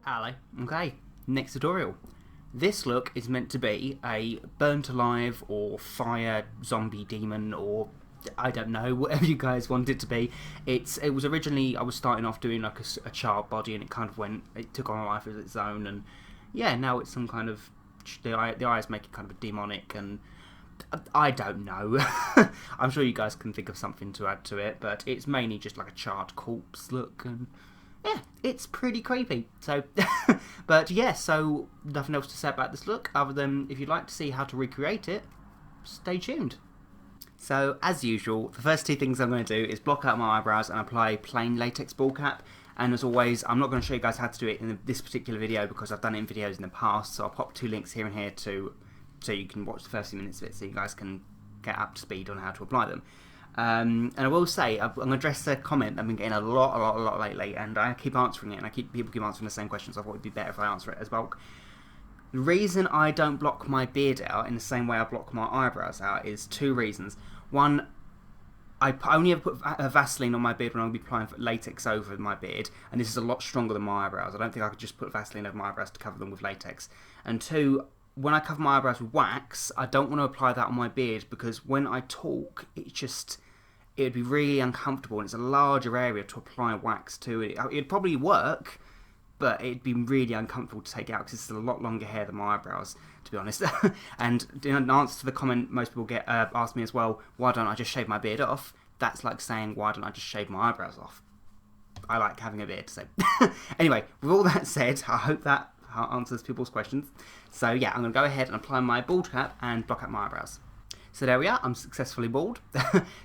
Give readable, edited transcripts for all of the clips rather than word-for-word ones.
Hello. Okay, next tutorial. This look is meant to be a burnt alive or fire zombie demon, or I don't know, whatever you guys want it to be. It was originally, I was starting off doing like a child body, and it took on a life of its own, and yeah, now it's some kind of, the eyes make it kind of a demonic, and I don't know. I'm sure you guys can think of something to add to it, but it's mainly just like a charred corpse look, and yeah, it's pretty creepy. So, but yeah, so nothing else to say about this look other than if you'd like to see how to recreate it, stay tuned. So, as usual, the first two things I'm going to do is block out my eyebrows and apply a plain latex ball cap. And as always, I'm not going to show you guys how to do it in this particular video because I've done it in videos in the past. So I'll pop two links here and here so you can watch the first few minutes of it, so you guys can get up to speed on how to apply them. And I will say, I'm going to address a comment I've been getting a lot lately, and I keep answering it, and people keep answering the same questions. I thought it would be better if I answer it as bulk. The reason I don't block my beard out in the same way I block my eyebrows out is two reasons. One, I only ever put a Vaseline on my beard when I'll be applying latex over my beard, and this is a lot stronger than my eyebrows. I don't think I could just put Vaseline over my eyebrows to cover them with latex. And two, when I cover my eyebrows with wax, I don't want to apply that on my beard because when I talk, it'd be really uncomfortable, and it's a larger area to apply wax to. It'd probably work, but it'd be really uncomfortable to take out because it's a lot longer hair than my eyebrows, to be honest. And in answer to the comment most people get ask me as well, why don't I just shave my beard off? That's like saying, why don't I just shave my eyebrows off? I like having a beard, so... Anyway, with all that said, I hope that answers people's questions. So yeah, I'm going to go ahead and apply my bald cap and block out my eyebrows. So there we are, I'm successfully bald.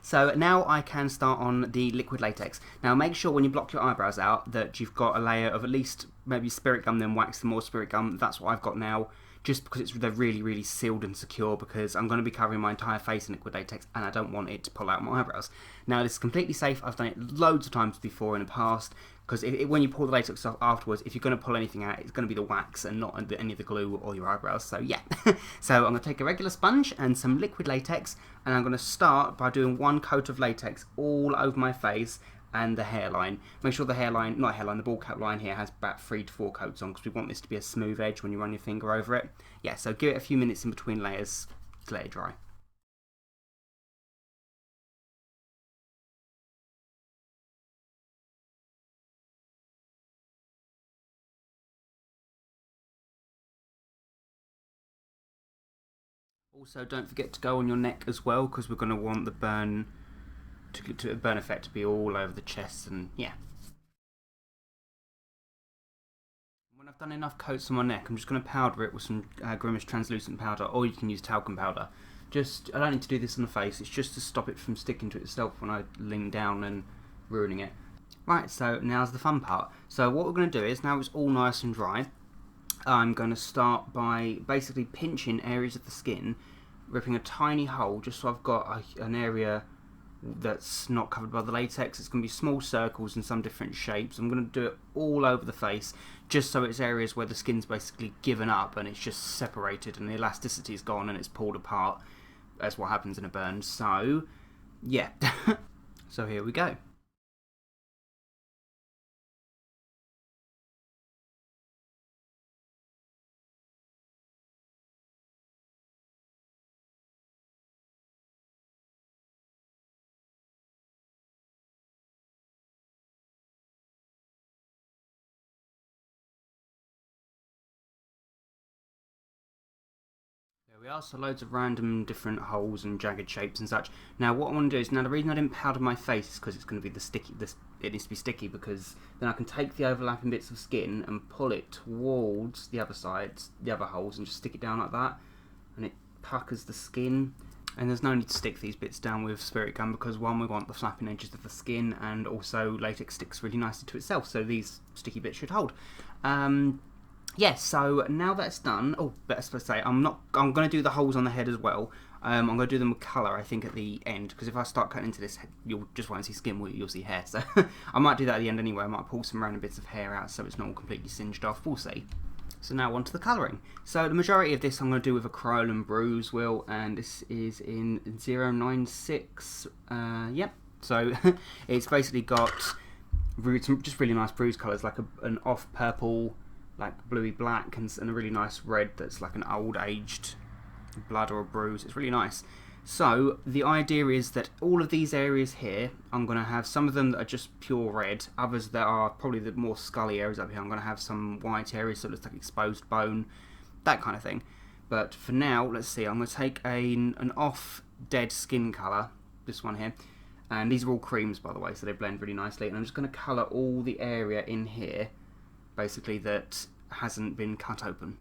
So now I can start on the liquid latex. Now make sure when you block your eyebrows out that you've got a layer of at least maybe spirit gum, then wax some more spirit gum. That's what I've got now, just because they're really sealed and secure, because I'm going to be covering my entire face in liquid latex and I don't want it to pull out my eyebrows. Now this is completely safe. I've done it loads of times before in the past, because when you pull the latex off afterwards, if you're going to pull anything out, it's going to be the wax and not any of the glue or your eyebrows. So yeah. So I'm going to take a regular sponge and some liquid latex, and I'm going to start by doing one coat of latex all over my face and the hairline. Make sure the the ball cap line here has about 3 to 4 coats on, because we want this to be a smooth edge when you run your finger over it. Yeah, so give it a few minutes in between layers to let it dry. Also, don't forget to go on your neck as well, because we're going to want the burn effect to be all over the chest, and yeah. When I've done enough coats on my neck, I'm just going to powder it with some Grimace translucent powder, or you can use talcum powder. I don't need to do this on the face, it's just to stop it from sticking to itself when I lean down and ruining it. Right, so now's the fun part. So what we're going to do is, now it's all nice and dry, I'm going to start by basically pinching areas of the skin, ripping a tiny hole just so I've got an area that's not covered by the latex. It's going to be small circles in some different shapes. I'm going to do it all over the face, just so it's areas where the skin's basically given up and it's just separated and the elasticity is gone and it's pulled apart. That's what happens in a burn. So, yeah. So here we go. There we are, so loads of random different holes and jagged shapes and such. Now what I want to do is, now the reason I didn't powder my face is because it's going to be it needs to be sticky, because then I can take the overlapping bits of skin and pull it towards the other sides, the other holes, and just stick it down like that, and it puckers the skin. And there's no need to stick these bits down with spirit gum, because one, we want the flapping edges of the skin, and also latex sticks really nicely to itself, so these sticky bits should hold. Yeah, so now that's done, better supposed to say, I'm going to do the holes on the head as well. I'm going to do them with colour, I think, at the end, because if I start cutting into this, you'll just won't see skin, you'll see hair. So I might do that at the end anyway. I might pull some random bits of hair out so it's not all completely singed off, we'll see. So now on to the colouring. So the majority of this I'm going to do with a Kryolan Bruise wheel, and this is in 096, yep. So it's basically got just really nice bruise colours, like an off purple, like bluey black and a really nice red that's like an old aged blood or a bruise. It's really nice. So the idea is that all of these areas here, I'm going to have some of them that are just pure red, others that are probably the more scully areas up here. I'm going to have some white areas, so it looks like exposed bone, that kind of thing. But for now, let's see, I'm going to take an off dead skin colour, this one here, and these are all creams by the way, so they blend really nicely, and I'm just going to colour all the area in here, basically, that hasn't been cut open.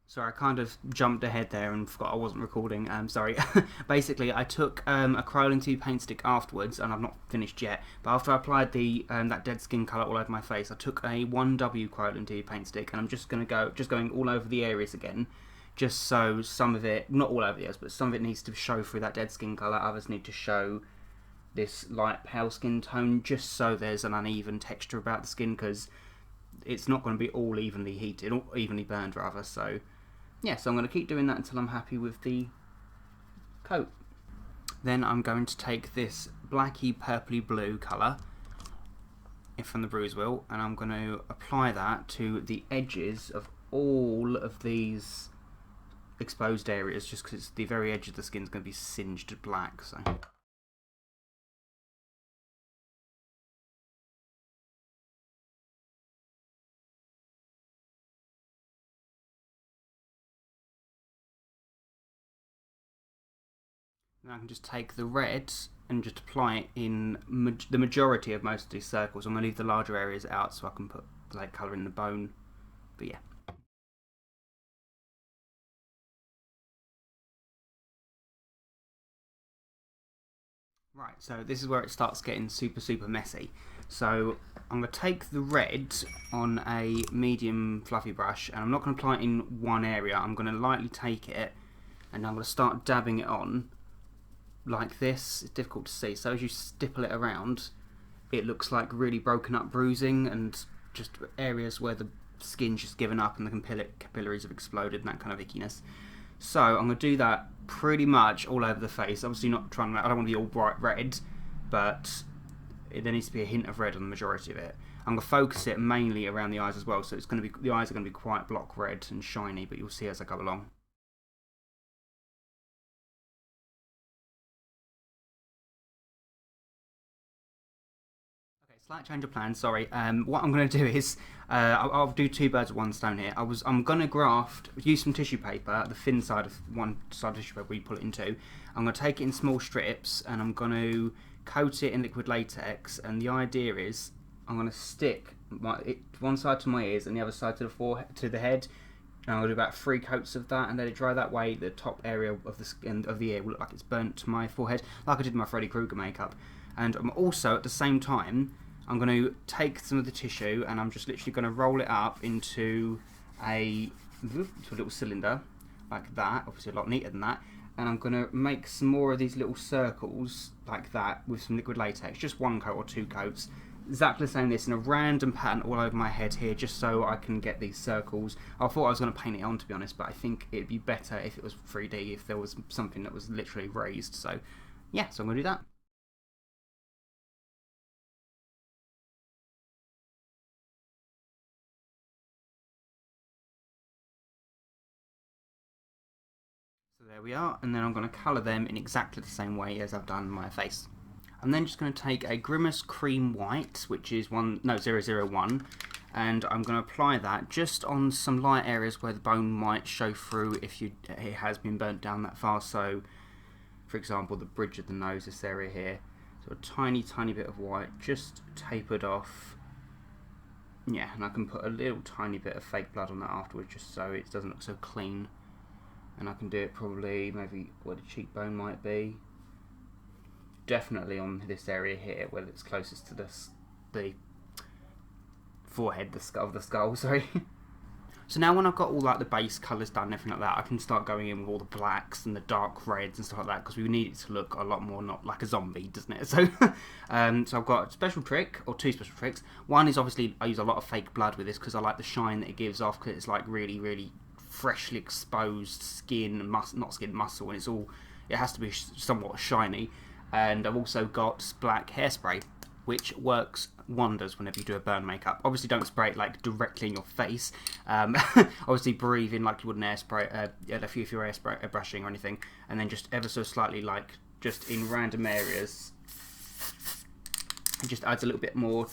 Sorry, I kind of jumped ahead there and forgot I wasn't recording. Sorry. Basically, I took a Kryolan 2 paint stick afterwards, and I've not finished yet. But after I applied the that dead skin colour all over my face, I took a 1W Kryolan 2 paint stick, and I'm just going all over the areas again, just so some of it, not all over the areas, but some of it needs to show through that dead skin colour. Others need to show this light pale skin tone, just so there's an uneven texture about the skin, because it's not going to be all evenly heated, or evenly burned rather. So yeah, so I'm going to keep doing that until I'm happy with the coat. Then I'm going to take this blacky purpley blue colour from the Bruise wheel, and I'm going to apply that to the edges of all of these exposed areas, just because the very edge of the skin is going to be singed black. So then I can just take the red and just apply it in the majority of most of these circles. I'm going to leave the larger areas out so I can put the light colour in the bone. But yeah. Right, so this is where it starts getting super messy. So I'm going to take the red on a medium fluffy brush, and I'm not going to apply it in one area. I'm going to lightly take it and I'm going to start dabbing it on like this. It's difficult to see, so as you stipple it around, it looks like really broken up bruising and just areas where the skin's just given up and the capillaries have exploded and that kind of ickiness. So I'm going to do that pretty much all over the face. Obviously not trying to, I don't want to be all bright red, but there needs to be a hint of red on the majority of it. I'm going to focus it mainly around the eyes as well, so it's going to be, the eyes are going to be quite block red and shiny, but you'll see as I go along. Slight change of plan, sorry. What I'm going to do is, I'll do two birds with one stone here. I'm going to use some tissue paper, the thin side of one side of tissue paper where you pull it in two. I'm going to take it in small strips and I'm going to coat it in liquid latex, and the idea is I'm going to stick one side to my ears and the other side to the forehead, to the head. And I'm going to do about 3 coats of that and let it dry. That way the top area of the skin of the ear will look like it's burnt to my forehead, like I did my Freddy Krueger makeup. And I'm also, at the same time, I'm going to take some of the tissue and I'm just literally going to roll it up into a little cylinder like that, obviously a lot neater than that, and I'm going to make some more of these little circles like that with some liquid latex, just 1 coat or 2 coats, exactly the same this in a random pattern all over my head here, just so I can get these circles. I thought I was going to paint it on, to be honest, but I think it'd be better if it was 3D, if there was something that was literally raised. So yeah, so I'm going to do that. So there we are, and then I'm going to colour them in exactly the same way as I've done my face. I'm then just going to take a Grimace Cream White, which is 001, and I'm going to apply that just on some light areas where the bone might show through if it has been burnt down that far. So, for example, the bridge of the nose, this area here. So a tiny bit of white, just tapered off. Yeah, and I can put a little tiny bit of fake blood on that afterwards, just so it doesn't look so clean. And I can do it probably maybe where the cheekbone might be. Definitely on this area here, where it's closest to the forehead, the skull, sorry. So now when I've got all like the base colours done and everything like that, I can start going in with all the blacks and the dark reds and stuff like that, because we need it to look a lot more not like a zombie, doesn't it? So, so I've got a special trick, or 2 special tricks. One is obviously I use a lot of fake blood with this because I like the shine that it gives off, because it's like really freshly exposed skin, muscle, and it has to be somewhat shiny. And I've also got black hairspray. which works wonders whenever you do a burn makeup. Obviously, don't spray it like directly in your face. Obviously, breathe in like you would an air spray, if you're brushing or anything, and then just ever so slightly, like just in random areas. It just adds a little bit more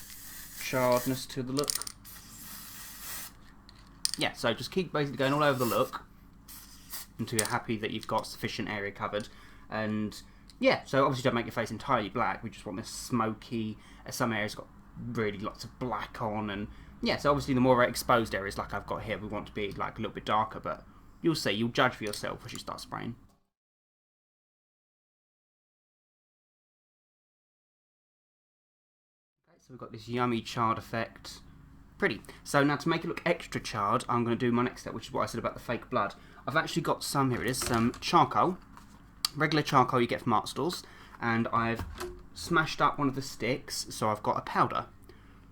charredness to the look. Yeah, so just keep basically going all over the look until you're happy that you've got sufficient area covered. And yeah, so obviously don't make your face entirely black. We just want this smoky. Some areas got really lots of black on, and yeah, so obviously the more exposed areas like I've got here, we want to be like a little bit darker, but you'll see, you'll judge for yourself as you start spraying. Okay, so we've got this yummy charred effect. Pretty. So now to make it look extra charred, I'm going to do my next step, which is what I said about the fake blood. I've actually got some, here it is, some charcoal. Regular charcoal you get from art stores. And I've smashed up one of the sticks, so I've got a powder.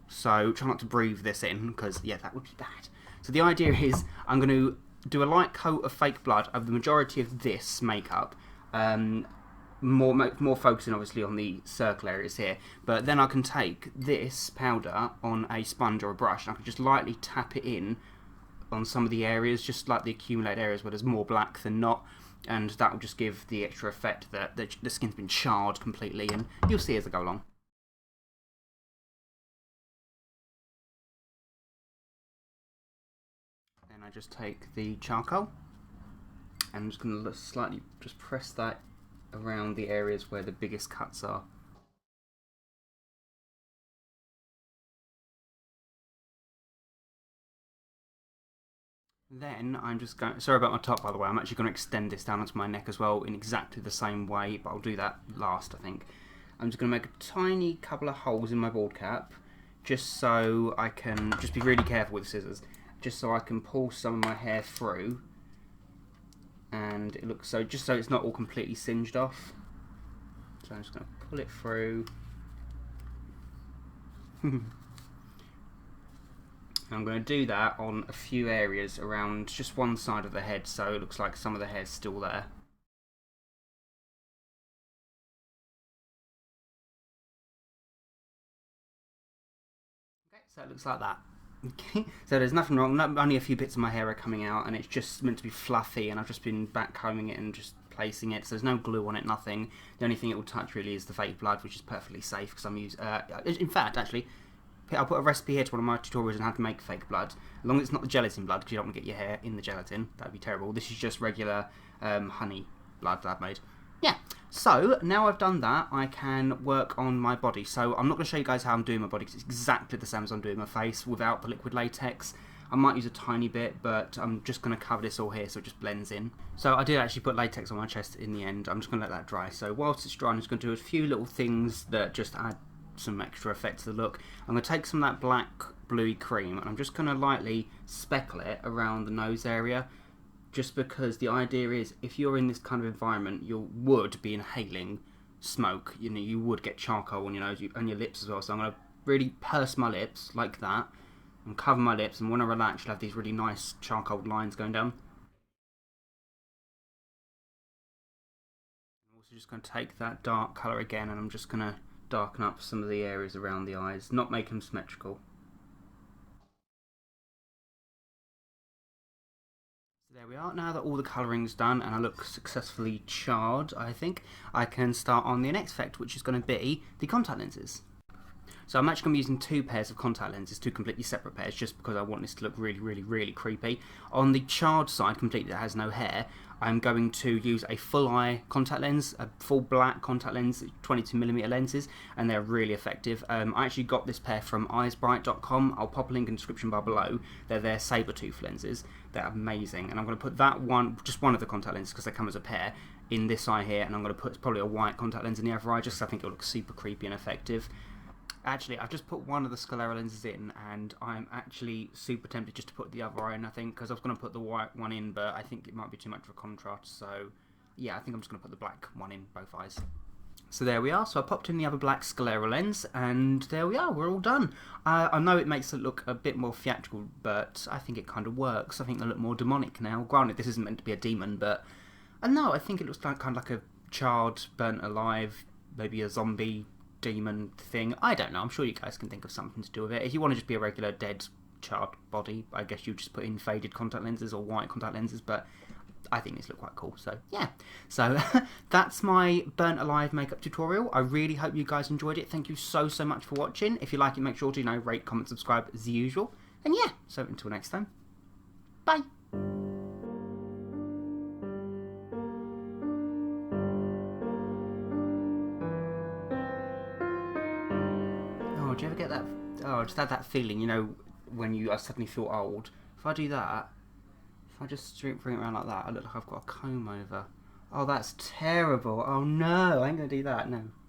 So try not to breathe this in, because yeah, that would be bad. So the idea is I'm going to do a light coat of fake blood of the majority of this makeup. More focusing obviously on the circle areas here, but then I can take this powder on a sponge or a brush and I can just lightly tap it in on some of the areas, just like the accumulated areas where there's more black than not, and that will just give the extra effect that the skin's been charred completely, and you'll see as I go along. Then I just take the charcoal and I'm just going to slightly just press that around the areas where the biggest cuts are. Then I'm just going, sorry about my top by the way, I'm actually going to extend this down onto my neck as well in exactly the same way, but I'll do that last I think. I'm just going to make a tiny couple of holes in my bald cap, just so I can, just be really careful with the scissors, just so I can pull some of my hair through, and it looks so, just so it's not all completely singed off. So I'm just going to pull it through. I'm going to do that on a few areas around just one side of the head, so it looks like some of the hair's still there. Okay, so it looks like that. Okay, so there's nothing wrong, only a few bits of my hair are coming out, and it's just meant to be fluffy, and I've just been back combing it and just placing it, so there's no glue on it, nothing. The only thing it will touch really is the fake blood, which is perfectly safe because I'm using, in fact actually, I'll put a recipe here to one of my tutorials on how to make fake blood, as long as it's not the gelatin blood, because you don't want to get your hair in the gelatin, that'd be terrible. This is just regular honey blood that I've made. Yeah, so now I've done that, I can work on my body. So I'm not going to show you guys how I'm doing my body, because it's exactly the same as I'm doing my face without the liquid latex. I might use a tiny bit, but I'm just going to cover this all here so it just blends in. So I did actually put latex on my chest in the end. I'm just going to let that dry. So whilst it's dry, I'm just going to do a few little things that just add some extra effect to the look. I'm going to take some of that black bluey cream and I'm just going to lightly speckle it around the nose area, just because the idea is if you're in this kind of environment you would be inhaling smoke, you know, you would get charcoal on your nose and your lips as well. So I'm going to really purse my lips like that and cover my lips, and when I relax you'll have these really nice charcoal lines going down. I'm also just going to take that dark colour again and I'm just going to darken up some of the areas around the eyes, not make them symmetrical. So there we are. Now that all the colouring's done and I look successfully charred, I think, I can start on the next effect, which is going to be the contact lenses. So I'm actually going to be using two pairs of contact lenses, two completely separate pairs, just because I want this to look really creepy. On the charred side, completely that has no hair, I'm going to use a full eye contact lens, a full black contact lens, 22mm lenses, and they're really effective. I actually got this pair from eyesbright.com. I'll pop a link in the description bar below. They're their saber tooth lenses. They're amazing, and I'm going to put that one, just one of the contact lenses because they come as a pair, in this eye here, and I'm going to put probably a white contact lens in the other eye, just because I think it'll look super creepy and effective. Actually, I've just put one of the sclera lenses in, and I'm actually super tempted just to put the other eye in, I think, because I was going to put the white one in, but I think it might be too much of a contrast, so yeah, I think I'm just going to put the black one in both eyes. So there we are, so I popped in the other black sclera lens, and there we are, we're all done. I know it makes it look a bit more theatrical, but I think it kind of works. I think they look more demonic now. Granted, this isn't meant to be a demon, but no, I think it looks like kind of like a charred, burnt alive, maybe a zombie demon thing. I don't know. I'm sure you guys can think of something to do with it. If you want to just be a regular dead charred body, I guess you just put in faded contact lenses or white contact lenses, but I think this look quite cool. So yeah, so that's my burnt alive makeup tutorial. I really hope you guys enjoyed it. Thank you so much for watching. If you like it, make sure to rate, comment, subscribe as usual. And yeah, so until next time, bye. Oh, do you ever get that? Oh, just had that feeling, when you suddenly feel old. If I do that, if I just bring it around like that, I look like I've got a comb over. Oh, that's terrible. Oh no, I ain't gonna do that, no.